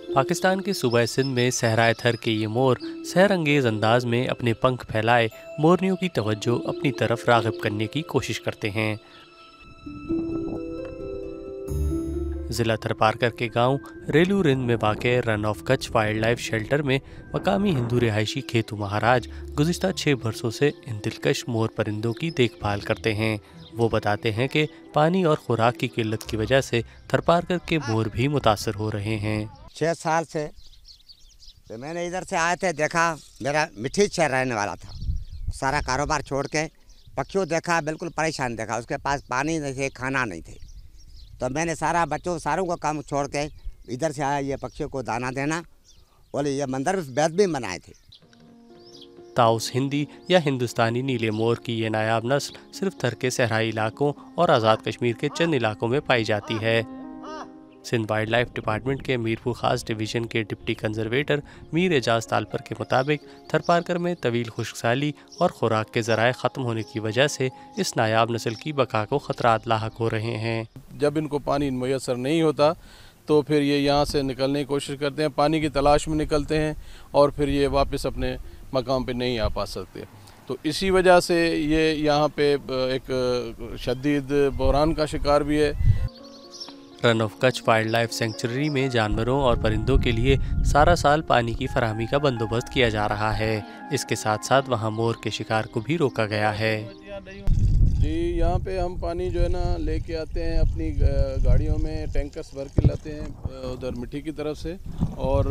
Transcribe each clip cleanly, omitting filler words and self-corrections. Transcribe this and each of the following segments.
पाकिस्तान के सूबा सिंध में सहराए थर के ये मोर सहर अंगेज अंदाज में अपने पंख फैलाए मोरनियों की तवज्जो अपनी तरफ राग़िब करने की कोशिश करते हैं। ज़िला थरपारकर के गांव रेलू रिंद में वाक़े run of Kutch wild life shelter में मकामी हिंदू रिहायशी खेतू महाराज गुज़िश्ता 6 बरसों से इन दिलकश मोर परिंदों की देखभाल करते हैं। वो बताते हैं कि पानी और खुराक की किल्लत की वजह से थरपारकर के मोर भी मुतासर हो रहे हैं। 6 साल से तो मैंने इधर से आए थे, देखा मेरा मिठी शहर रहने वाला था, सारा कारोबार छोड़ के पक्षियों देखा, बिल्कुल परेशान देखा। उसके पास पानी नहीं थे, खाना नहीं थे, तो मैंने सारा बच्चों सारों का काम छोड़ के इधर से आया ये पक्षियों को दाना देना और ये मंदिर बैत भी बनाए थे। ताउस हिंदी या हिंदुस्तानी नीले मोर की ये नायाब नस्ल सिर्फ थर के सहराई इलाकों और आज़ाद कश्मीर के चंद इलाकों में पाई जाती है। सिंध वाइल्ड लाइफ डिपार्टमेंट के मीरपुर खास डिवीज़न के डिप्टी कंजर्वेटर मीर एजाज तालपर के मुताबिक थरपारकर में तवील खुश्कसाली और खुराक के ज़राए ख़त्म होने की वजह से इस नायाब नस्ल की बका को ख़तरात लाहक हो रहे हैं। जब इनको पानी मुयस्सर नहीं होता तो फिर ये यहाँ से निकलने की कोशिश करते हैं, पानी की तलाश में निकलते हैं और फिर ये वापस अपने मकाम पे नहीं आ पा सकते। तो इसी वजह से ये यहाँ पे एक शदीद बहरान का शिकार भी है। Run of Kutch wild life sanctuary में जानवरों और परिंदों के लिए सारा साल पानी की फराहमी का बंदोबस्त किया जा रहा है। इसके साथ साथ वहाँ मोर के शिकार को भी रोका गया है। जी, यहाँ पे हम पानी जो है ना लेके आते हैं, अपनी गाड़ियों में टैंकर्स भर के लाते हैं उधर मिट्टी की तरफ से, और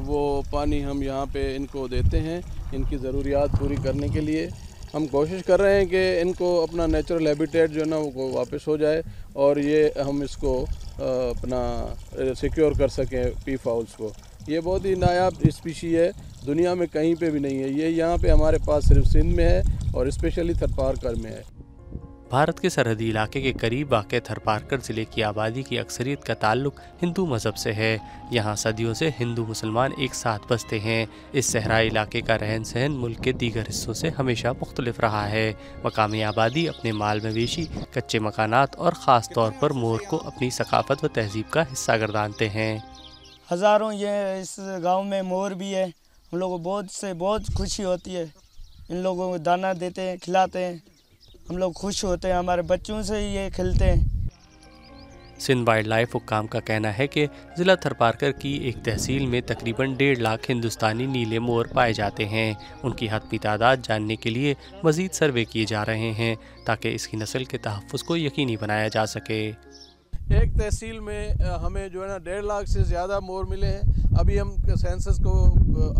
वो पानी हम यहाँ पे इनको देते हैं इनकी ज़रूरियात पूरी करने के लिए। हम कोशिश कर रहे हैं कि इनको अपना नेचुरल हैबिटेट जो है ना वो वापस हो जाए और ये हम इसको अपना सिक्योर कर सकें पी फाउल्स को। ये बहुत ही नायाब स्पीशी है, दुनिया में कहीं पे भी नहीं है। ये यहाँ पे हमारे पास सिर्फ सिंध में है और स्पेशली थरपारकर में है। भारत के सरहदी इलाके के करीब वाक़े थरपारकर ज़िले की आबादी की अक्सरियत का ताल्लुक हिंदू मज़हब से है। यहाँ सदियों से हिंदू मुसलमान एक साथ बसते हैं। इस सहराई इलाके का रहन सहन मुल्क के दीगर हिस्सों से हमेशा मुख्तलिफ रहा है। मकामी आबादी अपने माल मवेशी, कच्चे मकानात और ख़ास तौर पर मोर को अपनी सकाफ़त व तहज़ीब का हिस्सा गर्दानते हैं। हज़ारों ये इस गाँव में मोर भी है। हम लोगों को बहुत खुशी होती है। इन लोगों को दाना देते हैं, खिलाते हैं, हम लोग खुश होते हैं, हमारे बच्चों से ये खेलते हैं। सिंध वाइल्ड लाइफ हुक्काम का कहना है कि ज़िला थरपारकर की एक तहसील में तकरीबन 1.5 लाख हिंदुस्तानी नीले मोर पाए जाते हैं। उनकी हतमी तादाद जानने के लिए मज़ीद सर्वे किए जा रहे हैं ताकि इसकी नस्ल के तहफ़्फ़ुज़ को यकीनी बनाया जा सके। एक तहसील में हमें जो है ना 1.5 लाख से ज़्यादा मोर मिले हैं। अभी हम सेंसस को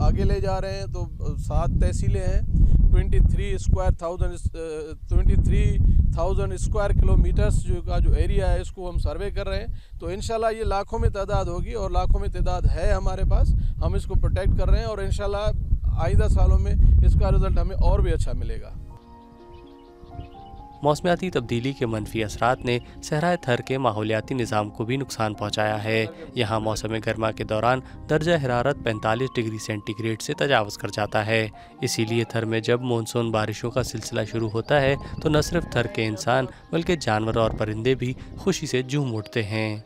आगे ले जा रहे हैं तो 7 तहसीलें हैं। 23,000 स्क्वायर किलोमीटर्स जो एरिया है इसको हम सर्वे कर रहे हैं। तो इंशाल्लाह ये लाखों में तादाद होगी और लाखों में तादाद है हमारे पास। हम इसको प्रोटेक्ट कर रहे हैं और इंशाल्लाह आइंदा सालों में इसका रिज़ल्ट हमें और भी अच्छा मिलेगा। मौसमियाती तब्दीली के मनफी असरात ने सहराए थर के माहौलियाती निज़ाम को भी नुकसान पहुँचाया है। यहाँ मौसम गर्मा के दौरान दर्जा हरारत 45 डिग्री सेंटीग्रेड से तजावज़ कर जाता है। इसीलिए थर में जब मानसून बारिशों का सिलसिला शुरू होता है तो न सिर्फ थर के इंसान बल्कि जानवर और परिंदे भी खुशी से झूम उठते हैं।